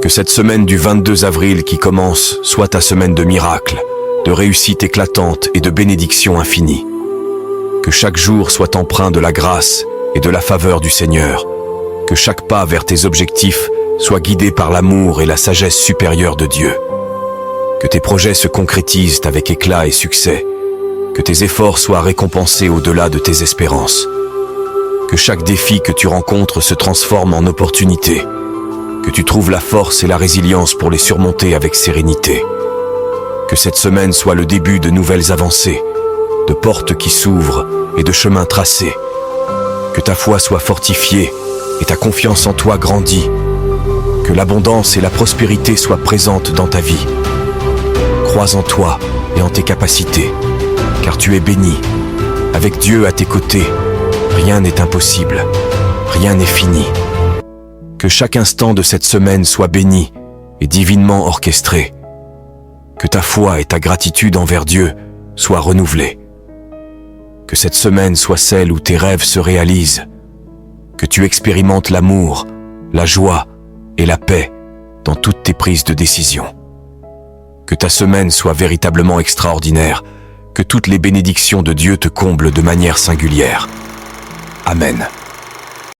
Que cette semaine du 22 avril qui commence soit ta semaine de miracles, de réussite éclatante et de bénédiction infinie. Que chaque jour soit empreint de la grâce et de la faveur du Seigneur. Que chaque pas vers tes objectifs soit guidé par l'amour et la sagesse supérieure de Dieu. Que tes projets se concrétisent avec éclat et succès. Que tes efforts soient récompensés au-delà de tes espérances. Que chaque défi que tu rencontres se transforme en opportunité. Que tu trouves la force et la résilience pour les surmonter avec sérénité. Que cette semaine soit le début de nouvelles avancées, de portes qui s'ouvrent et de chemins tracés. Que ta foi soit fortifiée et ta confiance en toi grandie. Que l'abondance et la prospérité soient présentes dans ta vie. Crois en toi et en tes capacités, car tu es béni. Avec Dieu à tes côtés, rien n'est impossible, rien n'est fini. Que chaque instant de cette semaine soit béni et divinement orchestré. Que ta foi et ta gratitude envers Dieu soient renouvelées. Que cette semaine soit celle où tes rêves se réalisent. Que tu expérimentes l'amour, la joie et la paix dans toutes tes prises de décision. Que ta semaine soit véritablement extraordinaire, que toutes les bénédictions de Dieu te comblent de manière singulière. Amen.